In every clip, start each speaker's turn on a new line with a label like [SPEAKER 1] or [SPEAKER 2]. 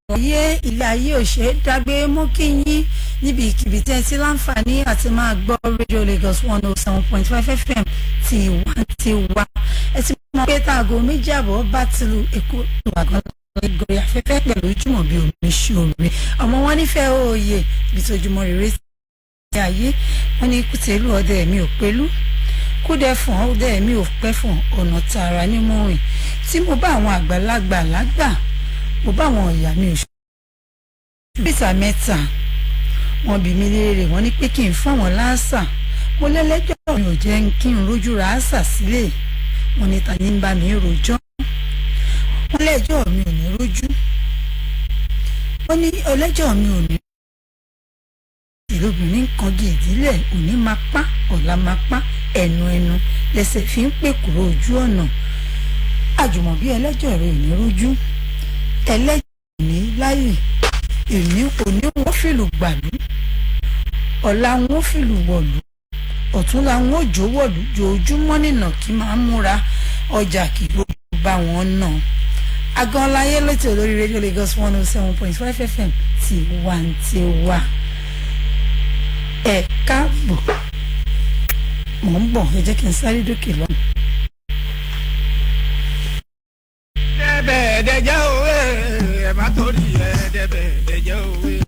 [SPEAKER 1] Ayé ilé ayé ò ṣe é dágbé mú kí yín níbi ìkìbí tẹ́ ti láǹfààní àti máa gbọ́ Radio Lagos 107.5 FM ti wá. Ẹ ti mọ̀ pé táago méjì àbọ̀ bá ti lu Èkó ìwàgán ìgòrè afẹ́fẹ́ pẹ̀lú Jumobi Omisore. Ọmọ wọn nífẹ̀ẹ́ òye ibi tó Jùmọ̀ rere sí ayé. Wọ́n ní kùtẹ́lù ọdẹ mi ò pẹ̀lú. Kúdẹ fún ọdẹ mi ò pẹ́ fún ọ̀nà tààrà ní mo rìn. Tí mo bá àwọn àgbàlagbà lágbà mo bá àwọn ìyá mi ò bísà mẹ́ta wọ́n bi mí léèrè wọ́n ní pé kí n fún àwọn láàsà mo lẹ́lẹ́jọ́ mi ò jẹ́ kí n rójú ra àṣà sílẹ̀ wọ́n ní ta ní bá mi rojọ́ wọ́n lẹ́jọ́ mi ò ní rójú wọ́n ní ọlẹ́jọ́ mi ò ní ìlóbìnrin kan gé ìdílé òní máa pa ọ̀la máa pa ẹnu lẹ́sẹ̀ fi ń pè kúrò ojú ọ̀nà Àjùmọ̀bí ẹlẹ́jọ́ rẹ̀ ò ní rójú ẹlẹ́jọ́ ní láyè èmi òní wọ́n fìlù gbàlú ọ̀la wọ́n fìlù wọ̀lú ọ̀túnla wọ́n jó wọ̀lú jòjúmọ́ nìnà kí máa múra ọjà kì í bá wọn nà. Agan Laye lóti olórí Radio Lagos 107.5 FM tiwantiwa. Ẹ káàbọ̀ mò ń bọ̀ ẹ jẹ́ kí n sáré dókè lọ́nà.
[SPEAKER 2] Dẹ̀jẹ̀ òwe ẹ̀ má torí ẹ̀ dẹ̀jẹ̀ òwe.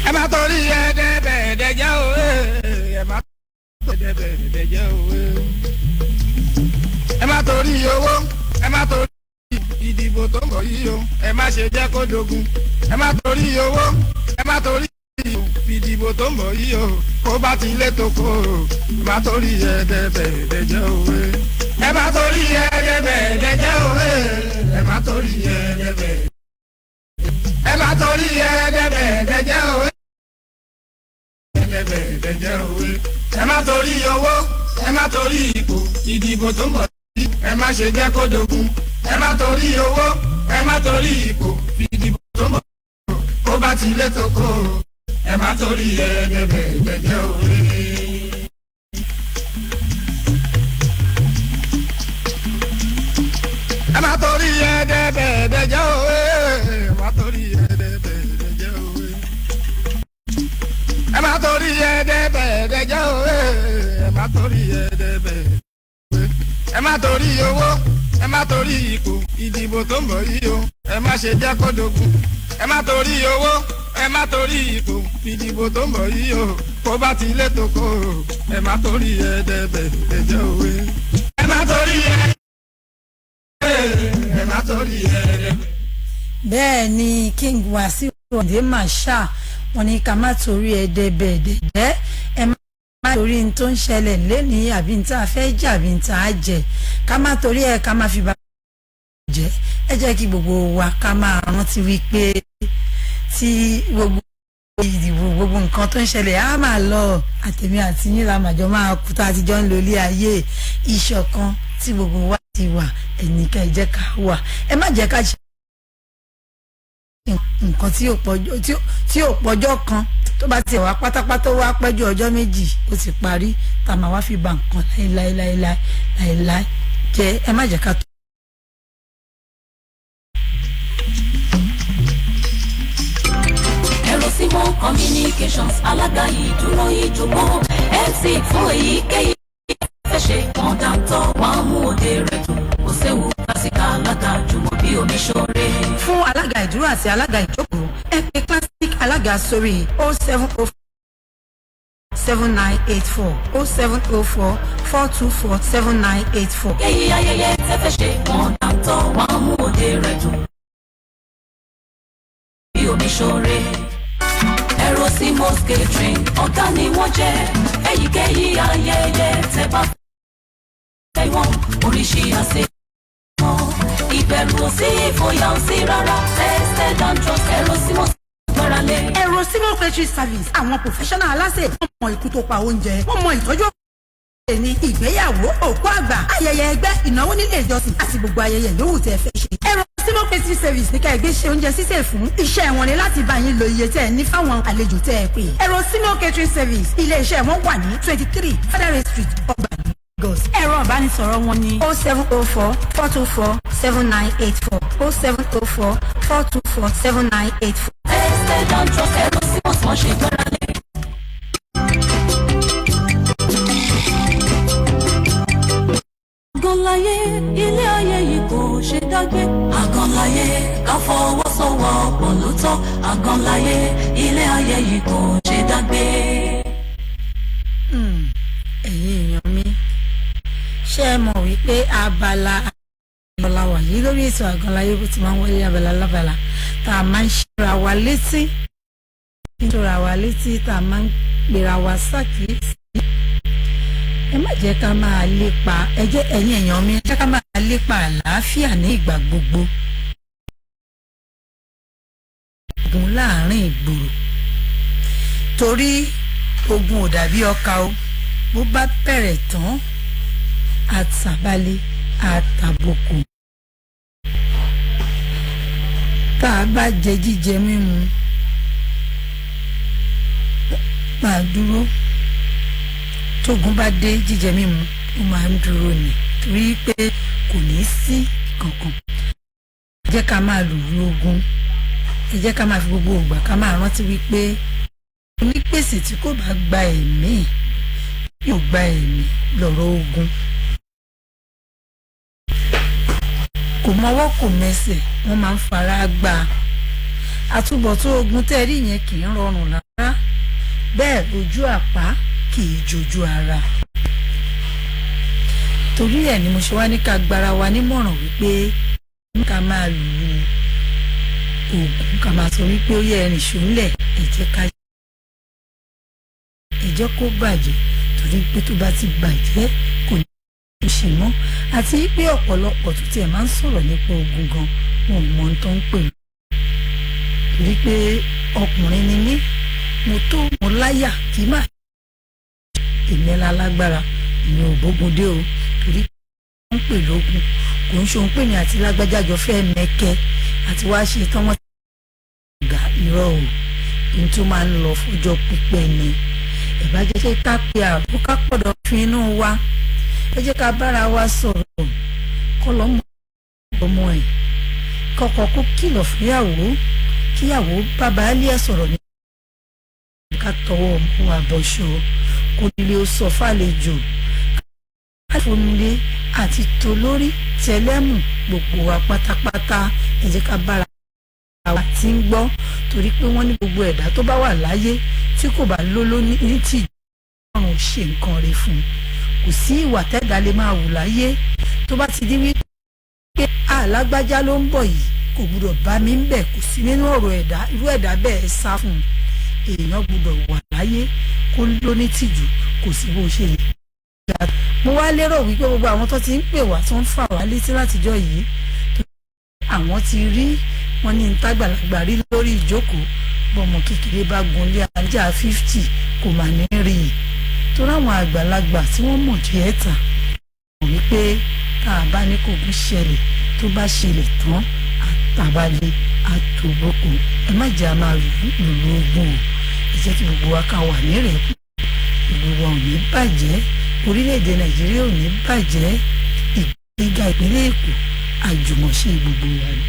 [SPEAKER 2] Ẹ má torí ẹ̀ dẹ̀jẹ̀ òwe ẹ̀ má torí dẹ̀jẹ̀ òwe. Ẹ má torí owó ẹ má torí ìdìbò tó ń bọ̀ yìí o ẹ má ṣe jẹ́ kó dogun ẹ má torí owó ẹ má torí ìdìbò tó ń bọ̀ yìí o kó bá ti lé tó kó o ẹ má torí ẹ̀ẹ́dẹ́gbẹ̀ẹ́dẹ́jẹ́ òwe ẹ má torí ẹ̀ẹ́dẹ́gbẹ̀ẹ́dẹ́jẹ́ òwe ẹ má torí ẹ̀ẹ́dẹ́gbẹ̀ẹ́ ẹ má torí ẹ̀ẹ́dẹ́gbẹ̀ẹ́dẹ́jẹ́ òwe ẹ̀ẹ́dẹ́gbẹ̀ẹ́dẹ́jẹ́ òwe ẹ má torí owó ẹ má torí ipò ìdìbò tó ń bọ̀ yìí ẹ má ṣe jẹ́ kó dogun ẹ má torí owó ẹ má torí ipò ìdìbò tó ń bọ̀ kó bá ti lé tó kó ẹ má torí ẹ̀ẹ́dẹ́gbẹ̀ẹ́dẹ́jẹ́ òwe. ẹ má torí ẹ̀ẹ́dẹ́gbẹ̀ẹ́dẹ́jẹ́ òwe ẹ má torí ẹ̀ẹ́dẹ́gbẹ̀ẹ́dẹ́jẹ́ òwe. ẹ má torí ẹ̀ẹ́dẹ́gbẹ̀ẹ́dẹ́jẹ́ òwe ẹ má torí ẹ̀ẹ́dẹ́gbẹ̀ẹ́dẹ́jẹ́ òwe. ẹ má torí owó ẹ má torí ipò ìdìbò tó ń bọ̀ yìí o ẹ má ṣe jẹ́ kó dogun ẹ má torí owó ẹ má torí ipò ìdìbò tó ń bọ̀ yìí o kó bá ti lé tó kó o ẹ má torí ẹ̀ẹ́dẹ́gbẹ̀ẹ́dẹ́jẹ́ òwe ẹ má torí ẹ má torí ẹ̀ẹ́dẹ́gbẹ̀ẹ́.
[SPEAKER 1] Bẹ́ẹ̀ ni King Wasiu Ayinde Marshal wọ́n ní ká má torí ẹ̀ẹ́dẹ́gbẹ̀ẹ́dẹ́ ẹ má torí n tó ń ṣẹlẹ̀ lẹ́ni àbí n tá a fẹ́ jà àbí n tá a jẹ ká má torí ẹ̀ ká má fi bá jẹ́ ẹ jẹ́ kí gbogbo wa ká máa rántí wípé tí gbogbo ìdìbò gbogbo nǹkan tó ń ṣẹlẹ̀ á máa lọ àtẹ̀mí àti yín la màjọ máa kú tá a ti jọ ń lo ilé ayé ìṣọ̀kan tí gbogbo wa ti wà ẹnìkan ẹ jẹ́ ká wà ẹ má jẹ́ ká ṣe nǹkan tí ò pọ̀jọ́ kan tó bá ti wà pátápátá wá pẹ́jù ọjọ́ méjì ó ti parí tá a máa wá fi ba nǹkan láéláé jẹ́ ẹ má jẹ́ ká tó.
[SPEAKER 3] Erosimo Communications alága ìdúró ìjùmọ̀ MC fún èyíkéyìí fẹ́ ṣe kan dáńtọ́ wọn mú òde rẹ̀ tó kò séwu kásìkà alága Jumobi Omisore.
[SPEAKER 1] Fún alága ìdúró àti alága ìjókòó ẹ pè classic alága sórí 0704 7984 0704 424 7984.
[SPEAKER 3] èyí ayẹyẹ tẹ́ fẹ́ ṣe kan dáńtọ́ wọn mú òde rẹ̀ tó bí Omisore. Erosimo catering ọ̀gá ni wọ́n jẹ́ èyíkéyìí ayẹyẹ tẹ́ bá fẹ́ wọn oríṣi àṣẹ wọn ìbẹ̀rù òsì ìfòyà òsì rárá tested and trust Erosimo gbáralé.
[SPEAKER 1] Erosimo catering service àwọn professional aláṣẹ wọ́n mọ ikú tó pa oúnjẹ wọ́n mọ ìtọ́jú ní ìgbéyàwó òkú àgbà ayẹyẹ ẹgbẹ́ ìnáwó nílé ìjọsìn àti gbogbo ayẹyẹ yòówù tẹ́ fẹ́ ṣe. Erosimo catering catering service ní ká ẹgbẹ́ ṣe oúnjẹ sísè fún iṣẹ́ wọn ni láti bá yín lo iye tẹ́ ẹ ní fáwọn àlejò tẹ́ ẹ pè. Erosimo catering service ilé iṣẹ́ wọn wà ní 23 Federal Street Ọgbà Lagos. Ẹ̀rọ ìbánisọ̀rọ̀ wọn ni 0704 424 7984 0704 424 7984.
[SPEAKER 3] Tested and trust Erosimo wọ́n ṣe gbára lé. Àgànláyé ilé ayé yìí kò ṣe dágbé. Àgànláyé ká fọwọ́sowọ́pọ̀ ló tọ́. Àgànláyé ilé ayé yìí kò ṣe dágbé.
[SPEAKER 1] Ẹ̀yin èèyàn mi ṣé ẹ mọ̀ wípé abala wà yìí lórí ètò Àgànláyé bó ti máa ń wọlé abala lábala tá a máa ń ṣera wa létí tá a máa ń gbéra wa ṣàkíyèsí. Ẹ má jẹ́ ká máa lépa ẹ̀yin èèyàn mi ẹ jẹ́ ká máa lépa àlàáfíà ní ìgbà gbogbo. Ogun láàrin ìgboro torí ogun ò dàbí ọkà o bó bá bẹ̀rẹ̀ tán àtàbálẹ̀ àtàbòkù. Tá a bá jẹ jíjẹ mímu máa dúró. Tógun bá dé jíjẹ mímu ó máa ń dúró ni torí pé kò ní sí kankan. Ẹ jẹ́ ká máa lùlù ogun, ẹ jẹ́ ká máa fi gbogbo ìgbà ká máa rántí wípé onípèsè tí kò bá gba ẹ̀mí yóò gba ẹ̀mí lọ́rọ̀ ogun. Kò mọwọ́ kò mẹsẹ̀ wọ́n máa ń fara gbá. Àtúbọ̀tán ogun tẹ́rí yẹn kì í rọrùn rárá bẹ́ẹ̀ ojú àpá kì í jojú ara. Torí ẹ̀ ni mo ṣe wá ní ká gbára wa nímọ̀ràn wípé ká máa lu oògùn ká máa sọ wípé ó yẹ ẹrìn ṣòlẹ̀ ẹ jẹ́ kó bàjẹ́ torí pé tó bá ti bàjẹ́ kò ní í ṣe mọ́. Àti pé ọ̀pọ̀lọpọ̀ tó tiẹ̀ máa ń sọ̀rọ̀ nípa ogun gan wọn ò mọ ohun tó ń pè mí. Torí pé ọkùnrin ni mí mo láyà kì í má ìmẹ́lá lágbára ìyẹn ò bógun dé o torí pé wọ́n ń pè lógun kò ń ṣe òun pè mí àti lágbájá jọ fẹ́ mẹ́kẹ́ àti wá ṣe tán wọ́n ti gbà irọ́ o ohun tó máa ń lọ fọjọ́ pípẹ́ ni. Ẹ bá jẹ́ ṣe ká pe àbó ká pọ̀dọ̀ fi inú wa ẹ jẹ́ ká bára wa sọ̀rọ̀ kọ́ lọ́mọ ọmọ ẹ̀ kọ́kọ́ kó kìlọ̀ fúnyàwó kíyàwó bàbá ilé ẹ̀ sọ̀rọ̀ ní ká tọwọ́ ọmọ wa bọ̀ṣọ kó nílé ó sọ fàlejò káfọmílé àti tolórí tẹlẹ́mù gbogbo wa pátápátá ẹ jẹ́ ká bára wa tí ń gbọ́ torí pé wọ́n ní gbogbo ẹ̀dá tó bá wà láyé tí kò bá lóló ní tìjú ọ̀run ṣe nǹkan rẹ̀ fún un. Kò sí ìwà tẹ́dá lè máa wù láyé tó bá ti di wípé alágbájá ló ń bọ̀ yìí kò gbúdọ̀ bá mi ń bẹ̀ kò sí nínú ọ̀rọ̀ ẹ̀dá irú ẹ̀dá bẹ́ẹ̀ sá fún un. Èèyàn gbúdọ̀ wà láyé kó ló ní tìjú kò sí bó ṣe lè. Mo wá lérò wípé gbogbo àwọn tó ti ń pè wá tó ń fà wá létí látijọ́ yìí àwọn ti rí wọn ní ntàgbàlagbà rí lórí ìjókòó bọ́mọ kékeré bá gunlé ajá 50 kò mà ní rí i torí àwọn àgbàlagbà tí wọ́n mọ̀ díẹ̀ tà mọ̀ wípé tá a bá ní kò gún ṣẹlẹ̀ tó bá ṣẹlẹ̀ tán àtàbálẹ̀ àtòbókò ẹ má jẹ́ a máa lùlù ogun o ẹ jẹ́ kí gbogbo wa ká wà nírẹ̀kú ìlú wa ò ní bàjẹ́ orílẹ̀-èdè Nàìjíríà ò ní bàjẹ́ ìgbéga ìpínlẹ̀ Èkó àjùmọ̀ṣe gbogbo wa ni.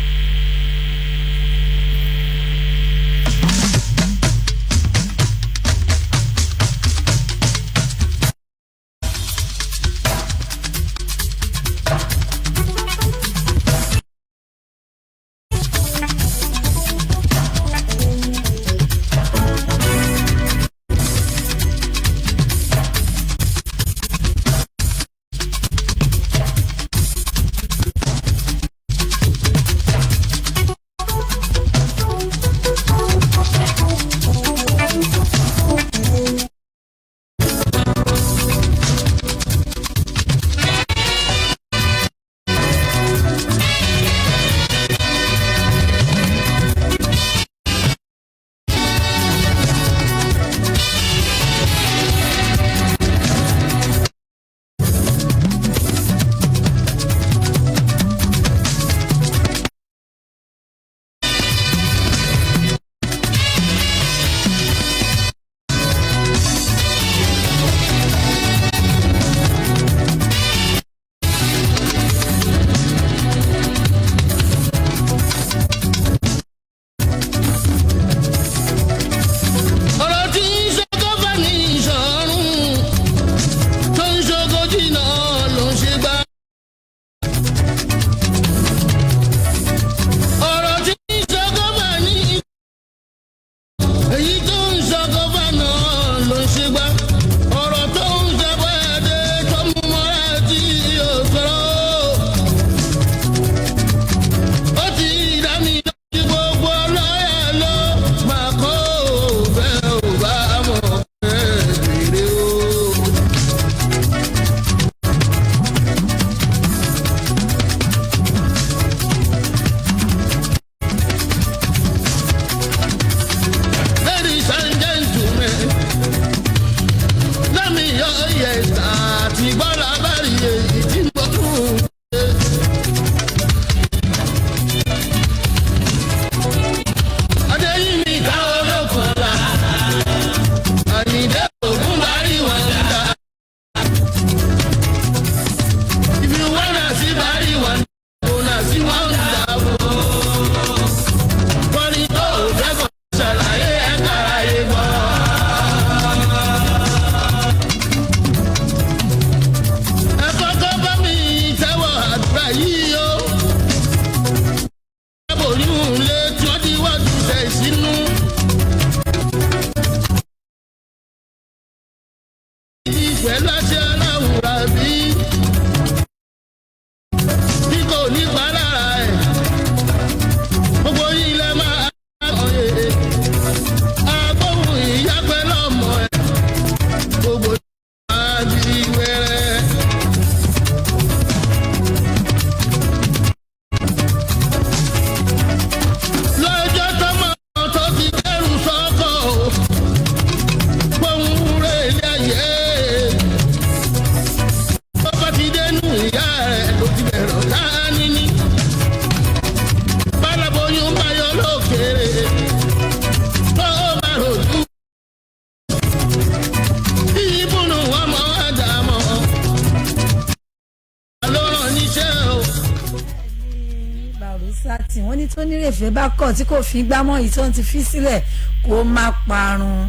[SPEAKER 1] àrùsátì wọ́n ní tó nírèfé bá kọ̀ tí kò fi gbámọ́ yìí tó ń ti fi sílẹ̀ kó má parun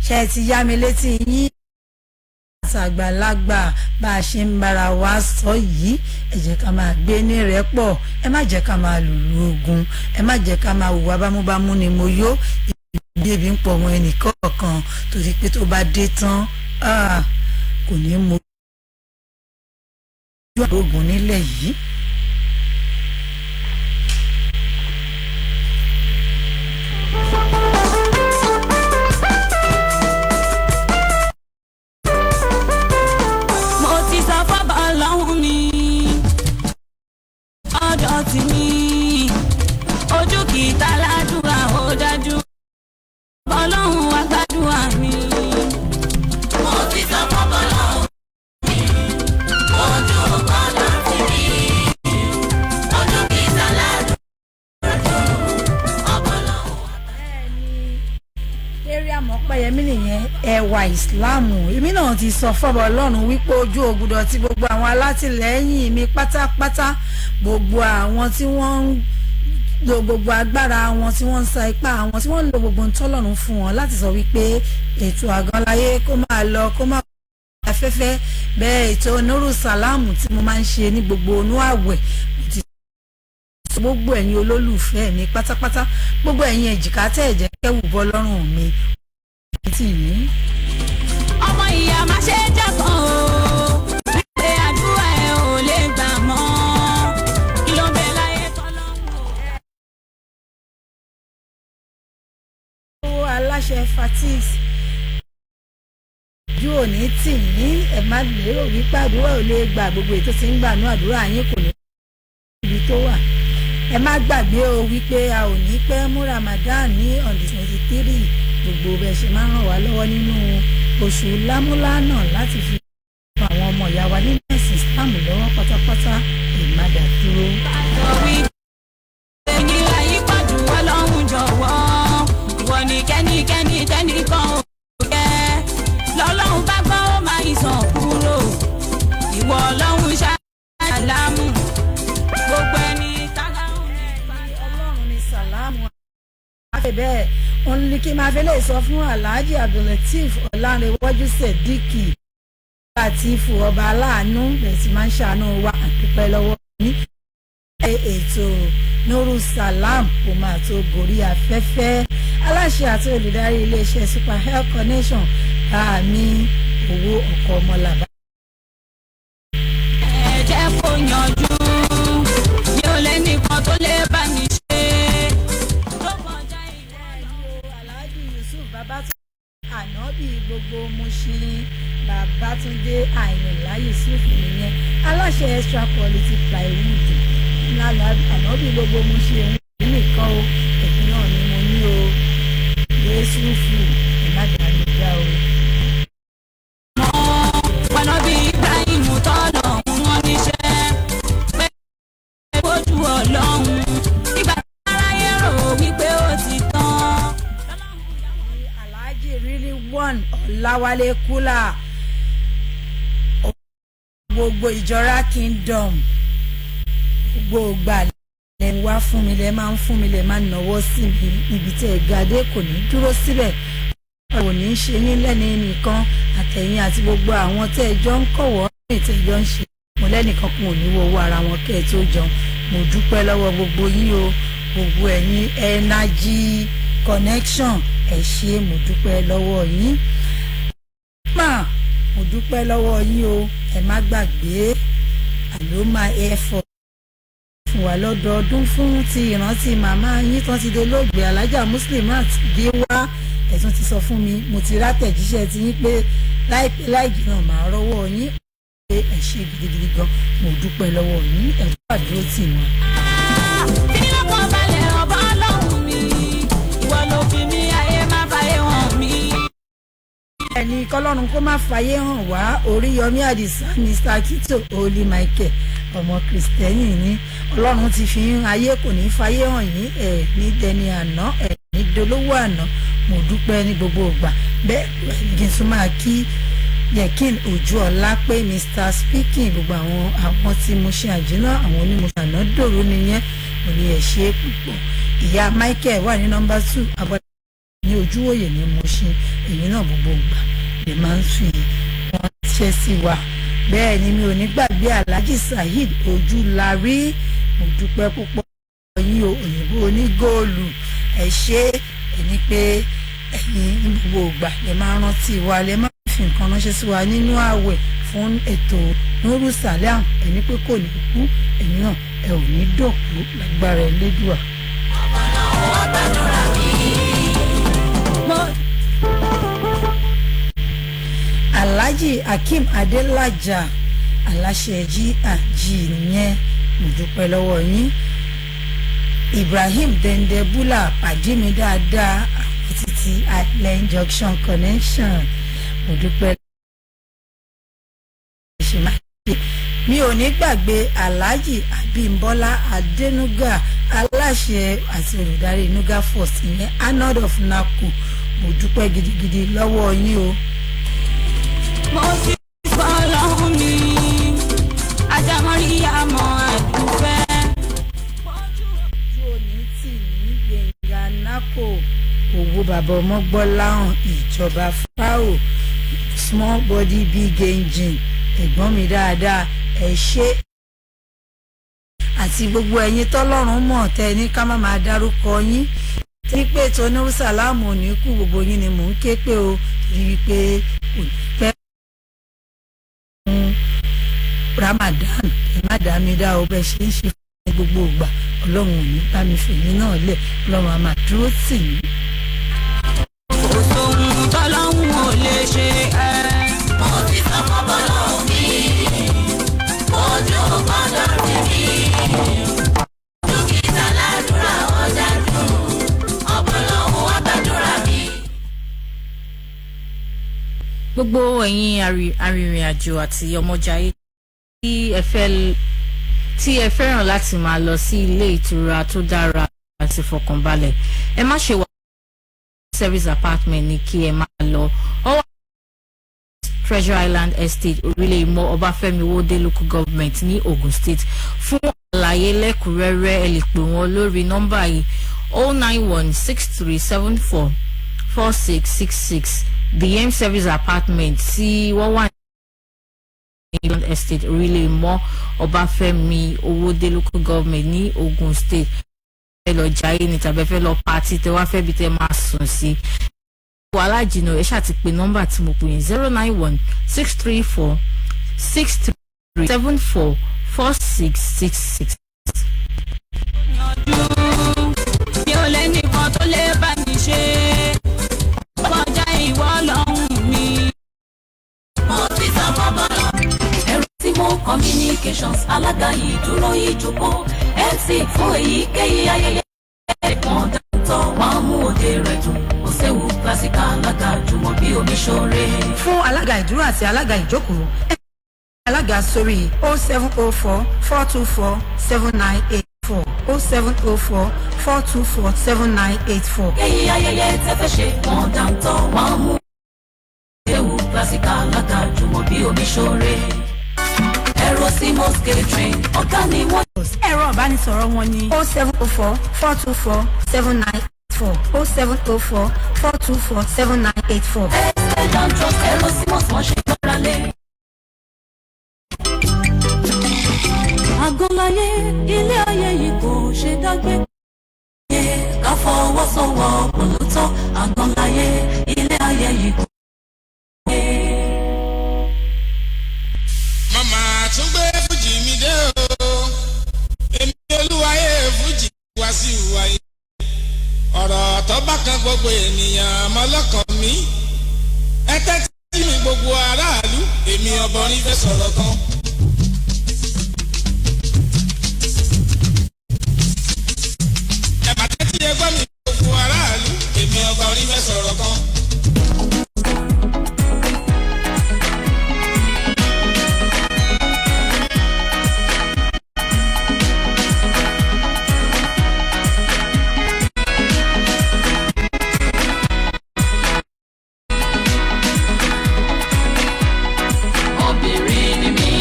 [SPEAKER 1] ṣe ti yá mi létí yín àgbàlagbà bá a ṣe ń bára wa sọ yìí ẹ jẹ́ ká máa gbé ní rẹ́pọ̀ ẹ má jẹ́ ká máa lùlù ogun ẹ má jẹ́ ká máa hùwà bámúbámú ni mo yó ìbí ń pọ̀ wọn ẹnìkọ̀ọ̀kan torí pé tó bá dé tán kò ní mo ojú ogun nílẹ̀ yìí.
[SPEAKER 3] Ti ní ojú kì í ta ládùúrà ó dájú Ọlọ́run wá gbàdúrà mi. Mo ti sọ fún Ọlọ́run mi ojú ọ̀nà ti ní ojú kì í ta ládùúrà Ọlọ́run.
[SPEAKER 1] Eré àmọ́pẹ́yẹmí nìyẹn ẹwà ìsìláàmù èmi náà ti sọ fọ́bọ̀ Ọlọ́run wípé ojú ògùdọ̀ tí gbogbo àwọn alátìlẹ́yìn mi pátápátá gbogbo àwọn tí wọ́n ń lo gbogbo agbára wọn tí wọ́n ń sa ipá àwọn tí wọ́n ń lo gbogbo ntọ́lọ́run fún wọn láti sọ wípé ètò àgànláyé kó máa lọ kó máa wà afẹ́fẹ́ bẹ́ẹ̀ ètò Nuru Salamu tí mo máa ń ṣe ní gbogbo inú àwẹ̀ gbogbo ẹ̀yin olólùfẹ́ mi pátápátá gbogbo ẹ̀yin èjìká tẹ́ ẹ̀jẹ̀ kẹ́wù bọ́ lọ́rùn mi.
[SPEAKER 3] ọmọ ìyá máa ṣe é jẹ́ kan o wípé àdúrà ẹ̀ ò lè gbà mọ́.
[SPEAKER 1] aláṣẹ fatis ojú òní tì yín ẹ má lérò wípé àdúrà ò lè gbà gbogbo ètò tí ń gbà ní àdúrà yín kò ní ibi tó wà ẹ má gbàgbé o wípé a ò ní pẹ́ mú Ramadan ní on the 23 gbogbo bẹ́ẹ̀ ṣe máa ràn wá lọ́wọ́ nínú oṣù lámúlánà láti fi fún àwọn ọmọ ìyá wa nínú ẹ̀sìn Islam lọ́wọ́ pátápátá ìmàdà dúró.
[SPEAKER 3] ẹ̀yin láyé pàdù Ọlọ́run jọ̀wọ́ ìwọ ni kẹ́nikẹ́ni tẹ́nìkan ò yẹ lọ́lọ́run bá gbọ́ ó máa ìsàn kúrò ìwọ Ọlọ́run ṣàlámù gbogbo ẹni táláhùn nípa
[SPEAKER 1] Ọlọ́run ní sàlámù àfẹ́ bẹ́ẹ̀ òun ní kí n máa fẹ́ lè sọ fún Alhaji Abdulateef Ọlánrewájú Sẹ̀díkì àti ìfù ọba aláàánú bẹ̀rẹ̀ sí máa ń ṣàánú wa àdúpẹ́ lọ́wọ́ yín ètò Nuru Salam kò máa tó gorí afẹ́fẹ́ aláṣẹ àti olùdarí iléeṣẹ́ Super Health Connection àmì owó ọkọ̀ ọmọlàbá.
[SPEAKER 3] ẹ jẹ́ kó yanjú mi ò lẹ́nìkan tó lè bá mi ṣe tó kọjá ìwọ
[SPEAKER 1] Alhaji Yusuf Babatunde ànábì gbogbo Mushin Babatunde Àyìnlá Yusuf nìyẹn aláṣẹ extra quality plywood ànábì gbogbo Mushin nìkan o ẹ̀fín náà ni mo ní o Yusufu ìmájàlúgbà o.
[SPEAKER 3] ọ̀nà bí Ibrahim tọ́lọ̀ wọn níṣẹ́ pé ojú Ọlọ́run nígbà aráyé rò wípé ó ti tán.
[SPEAKER 1] Alhaji really won Ọláwálé Kúlà gbogbo ìjọra kingdom gbogbo gbà lẹ wá fún mi lẹ máa ń fún mi lẹ máa ń náwó sí mi ibi tí ẹ gàdé kò ní dúró síbẹ̀ kò ní í ṣe yín lẹ́ni nìkan àtẹ̀yìn àti gbogbo àwọn tẹ́ ẹ jọ ń kọ̀wọ́ ní tẹ́ ẹ jọ ń ṣe mo lẹ́nìkan kún òní wo owó ara wọn kẹ́ ẹ tó jẹun mo dúpẹ́ lọ́wọ́ gbogbo yín o gbogbo ẹ̀yin energy connection ẹ ṣé mo dúpẹ́ lọ́wọ́ yín mo dúpẹ́ lọ́wọ́ yín o ẹ má gbàgbé Aloma airport fún wa lọ́dọọdún fún ti ìrántí màmá yín tán ti dolóògbé Alájà Muslimat Gíwá ẹ̀sùn ti sọ fún mi mo ti rátẹ̀jíṣẹ́ ti yín pé láìpẹ́ láìjìnà màá rọ́wọ́ yín pé ẹ ṣé gidigidi gan mo dúpẹ́ lọ́wọ́ yín ẹ̀rọ àdúró tì wọ́n.
[SPEAKER 3] kí ló kọ́ balẹ̀ ọba Ọlọ́run mi ìwọ ló fi mí ayé má fàyè hàn mí.
[SPEAKER 1] ẹni kọ́lọ́run kó má fàyè hàn wá Oríyọmí Àdìsá Mr. Kito Holy Michael ọmọ Kristẹni ní Ọlọ́run ti fi hàn ayé kò ní fàyè hàn yín ẹ̀ ní dẹni àná ẹ̀ ní dolówó àná mo dúpẹ́ ní gbogbo ìgbà bẹ́ẹ̀ kí n tún máa kí Yekin Ojú Ọlá pé Mr. Speaking gbogbo àwọn tí mo ṣe àjínà àwọn onímọ̀ àná dòrò nìyẹn mo ní ẹ ṣe púpọ̀. Ìyá Michael wà ní nọ́mbà 2 abọ́dá ní Ojúwòye ní Mùṣín, èyí náà gbogbo ìgbà lè máa ń fi wọn ṣe sí wa. Bẹ́ẹ̀ ni mi ò ní gbàgbé Alhaji Saheed Ojúlarí, mo dúpẹ́ púpọ̀ yín o, òyìnbó onígóòlù, ẹ ṣé ẹni pé ẹ̀yin ní gbogbo ìgbà lè máa rántí wa, lè máa fi nǹkan ránṣẹ́ sí wa nínú ààwẹ̀ fún ètò Nuru Salam, ẹni pé kò ní kú, ẹ̀yin náà ẹ ò ní dòkú lágbára Elédùà. Alhaji Hakeem Adelaja aláṣẹ G&G nìyẹn, mo dúpẹ́ lọ́wọ́ yín. Ibrahim Dendebula pàdé mi dáadáa, àwọn títí Island Junction Connection, mo dúpẹ́. Mi ò ní gbàgbé Alhaji Abimbola Adenuga aláṣẹ àti olùdarí Nuga First ìyẹn Arnold of Naku, mo dúpẹ́ gidigidi lọ́wọ́ yín o.
[SPEAKER 4] Mo ti sọ lọ́hùn mi Ajámọ́rí àmọ́ àdúfẹ́.
[SPEAKER 1] Ojú òní tì ní Gbẹ̀ngà Nako, owó bàbá Ọmọgbọ́láhàn, ìjọba Fáò, small body big engine, ẹ̀gbọ́n mi dáadáa, ẹ ṣé. Àti gbogbo ẹ̀yin tọ́lọ́run mọ̀ tẹ́ ní ká má máa dárúkọ yín, tí pé tó Nuru Salam ò ní kú, gbogbo yín ni mò ń ké pé o, torí wípé kò ní pẹ́ Ramadan, ẹ má dá mi dá o, bẹ́ẹ̀ ṣe ń ṣe fún gbogbo ìgbà, Ọlọ́run ò ní bá mi fèmí náà lẹ̀, Ọlọ́run á máa dúró tì mí.
[SPEAKER 4] Kò sóhun tọ́lọ́hun ò lè ṣe ẹ́. Mo ti sọ fún bọ́lọ́hun mi, ojú gbọ́dọ̀ rí mi. Dókítà ládùúrà ó dájú, ọ̀pọ̀lọ́hun wá gbàdúrà mi.
[SPEAKER 5] Gbogbo ẹ̀yin arìnrìn àjò àti ọmọjayé tí ẹ fẹ́ràn láti máa lọ sí ilé ìtura tó dára àti fọkànbalẹ̀, ẹ má ṣe wà service apartment ní kí ẹ máa lọ. Ó wà Treasure Island Estate, Orílẹ̀ Ìmọ̀ Ọbáfẹ́mi Owódé Local Government ní Ogun State. Fún àlàyé lẹ́kùnrẹ́rẹ́ ẹ lè pè wọ́n lórí nọ́mbà yìí 09163744666. The M Service Apartment tí wọ́n wà Island Estate, Orílẹ̀ Ìmọ̀ Ọbáfẹ́mi Owódé Local Government ní Ogun State. Ẹ lọ jayé ní tàbí ẹ fẹ́ lọ party tẹ wá fẹ́ bí tẹ máa sùn sí. Wàhálà jìnnà ẹ ṣáà ti pè nọ́mbà tí mo pè yín 0916346374666.
[SPEAKER 4] Mi ò lẹ́nìkan tó lè bá mi ṣe, kọjá ìwọ lọ́hùn mi.
[SPEAKER 3] Mo ti sọ fún bọ́lọ́. Ẹ̀rọ Communications alága ìdúró ìjókòó MC fún èyíkéyìí ayẹyẹ ẹ̀kan dáńtọ́ máa mú òde rẹ̀ dùn. Kò séwu classic alága Jumobi Omisore.
[SPEAKER 1] Fún alága ìdúró àti alága ìjókòó, alága sórí 0704 424 7984 0704 424 7984.
[SPEAKER 3] Èyí ayẹyẹ tẹ́fẹ́ ṣe wọ́n dáńtọ́ máa mú ewu classic alága Jumobi Omisore. Ẹ̀rọ sí Mosque train ọ̀gá ni wọ́n.
[SPEAKER 1] Ẹ̀rọ ìbánisọ̀rọ̀ wọn ni 0704 424 7984 0704 424 7984.
[SPEAKER 3] Ẹ̀sẹ̀ dáńtọ́ ẹ̀rọ sí Mosque wọ́n ṣe gbọ́ra lé.
[SPEAKER 4] Àgọ́láyé ilé ayé yìí kò ṣe dágbé.
[SPEAKER 3] Ká fọwọ́sowọ́pọ̀ lóòótọ́, àgọ́láyé ilé ayé yìí kò.
[SPEAKER 2] Màmá tún gbé fújì mi dé o, èmi olúwayé fújì wá sí ìwáyé. Ọ̀rọ̀ tó bá kan gbogbo ènìyàn mọ́lọ́kàn mi. Ẹ tẹ́tí mi gbogbo aráàlú, èmi ọbọ̀rin fẹ́ sọ̀rọ̀ kan. Ẹ bá tẹ́tí ẹgbẹ́ mi gbogbo aráàlú, èmi ọbọ̀rin fẹ́ sọ̀rọ̀ kan.
[SPEAKER 3] Obìnrin ni mí.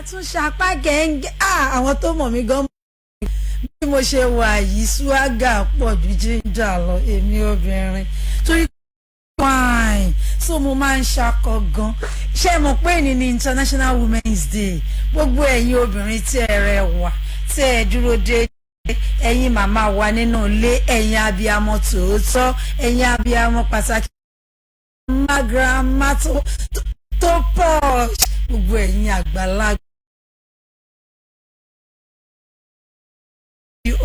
[SPEAKER 1] tún ṣapá gẹ́ngẹ́ àwọn tó mọ̀ mí gan bí mo ṣe wà yìí swagger pọ̀ ju ginger lọ èmi obìnrin torí wine so mo máa ń ṣakọ gan ṣé mo pé ní ní International Women's Day gbogbo ẹ̀yin obìnrin tí ẹ rẹwà tí ẹ dúró dé ẹ̀yin màmá wa nínú ilé ẹ̀yin abiyamọ tòótọ́ ẹ̀yin abiyamọ pàtàkì má grandma tó posh gbogbo ẹ̀yin àgbàlagbà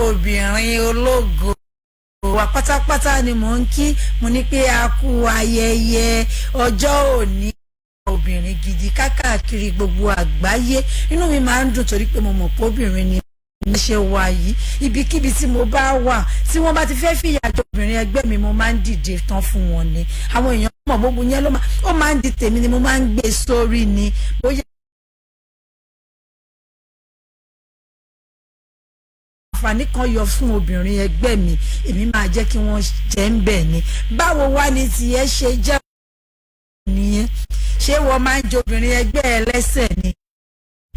[SPEAKER 1] obìnrin ológo wa pátápátá ni mò ń kí mo ní pé a kú ayẹyẹ ọjọ́ òní obìnrin gidi káàkiri gbogbo àgbáyé inú mi máa ń dùn torí pé mo mọ̀ pé obìnrin ni mo ṣe wà yìí ibikíbi tí mo bá wà tí wọ́n bá ti fẹ́ fìyà jẹ obìnrin ẹgbẹ́ mi mo máa ń dìde tán fún wọn ni àwọn èèyàn mọ̀ gbogbo yẹn ó máa ń di tèmi ni mo máa ń gbé sórí ni bóyá àǹfààní kan yọ fún obìnrin ẹgbẹ́ mi èmi máa jẹ́ kí wọ́n jẹ́ ń bẹ̀ ni báwo wá ní tiẹ̀ ṣe jẹ́ nìyẹn ṣé wọ́n máa ń jẹ obìnrin ẹgbẹ́ ẹ lẹ́sẹ̀ ni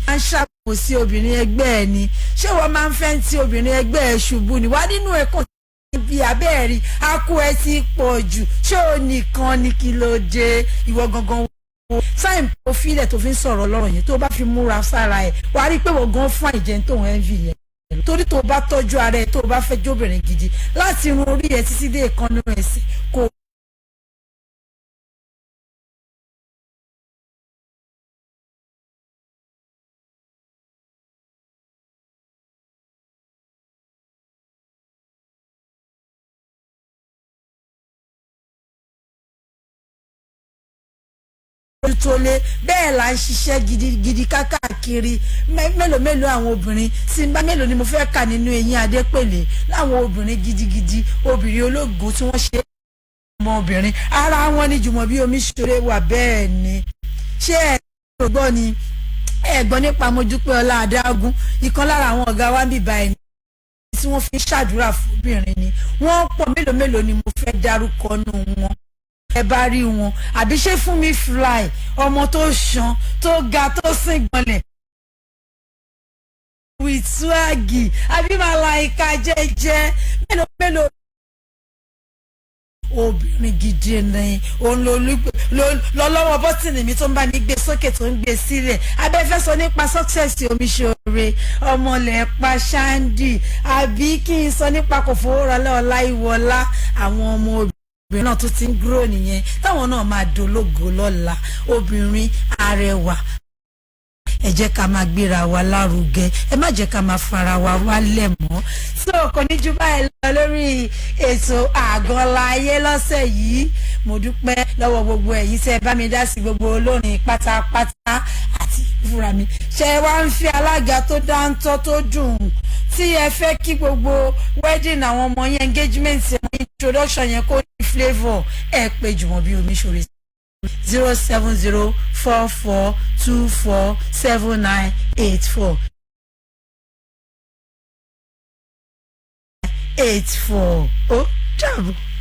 [SPEAKER 1] máa ń ṣàbò sí obìnrin ẹgbẹ́ ẹ ni ṣé wọ́n máa ń fẹ́ tí obìnrin ẹgbẹ́ ẹ ṣubú ni wá nínú ẹ̀kọ́ bí abẹ́ẹ̀rí akú ẹ ti pọ̀ jù ṣé o nìkan ni kí ló dé ìwọ gangan wo sáìm tó fílẹ̀ tó fi ń sọ̀rọ̀ lọ́rọ̀ yẹn tó bá fi múra sára ẹ̀ wàá rí pé wọ́n gan fún àìjẹ́ tó ń ẹ́ńvì yẹn torí tó bá tọ́jú ara ẹ̀ tó bá fẹ́ jóbìnrin gidi láti irun orí ẹ̀ títí dé ìkànnì ẹ̀sìn kò tó lé bẹ́ẹ̀ là ń ṣiṣẹ́ gidigidi káàkiri mélòó àwọn obìnrin tí bá mélòó ni mo fẹ́ kà nínú eyín adépèlé láwọn obìnrin gidigidi obìnrin ológo tí wọ́n ṣe ọmọ obìnrin ara wọn ní Jumobi Omisore wà bẹ́ẹ̀ ni ṣé ẹ gbọ́ ni ẹ gbọ́ nípa Mojúpẹ́ Ọlá Adágún ìkan lára àwọn ọ̀gá wa ń bíbá ẹni tí wọ́n fi ń ṣàdúrà fún obìnrin ni wọ́n pọ̀ mélòó ni mo fẹ́ dárúkọ nù wọn ẹ bá rí wọn àbí ṣé fún mi fly ọmọ tó ṣan tó ga tó sìn gbọnlẹ̀ with swaggy àbí màláìka jẹ́jẹ́ mélòó obìnrin gidi ni òun lọ́wọ́ bọ́tìnì mi tó ń bá mi gbé sókè tó ń gbé sílẹ̀ abẹ́fẹ́ sọ nípa success Omisore ọmọlẹ̀ pa Shandy àbí kí n sọ nípa Kòfowórọlá Ọláìwọlá àwọn ọmọ obìnrin náà tó ti ń grow nìyẹn táwọn náà máa dológo lọ́la obìnrin arẹwà ẹ jẹ́ ká máa gbéra wa lárugẹ ẹ má jẹ́ ká máa fara wa wálẹ̀ mọ́ so kò ní jù báyìí lọ lórí ètò Àgọ́láyé lọ́sẹ̀ yìí mo dúpẹ́ lọ́wọ́ gbogbo ẹ̀yin tẹ́ bá mi dá sí gbogbo olórin pátápátá àti fúnra mi ṣe wá ń fi alága tó dáńtọ́ tó dùn tí ẹ fẹ́ kí gbogbo wedding àwọn ọmọ yẹn engagement introduction yẹn kó ní flavour ẹ pé Jumobi Omisore 07044247984 84 ó dàbọ̀.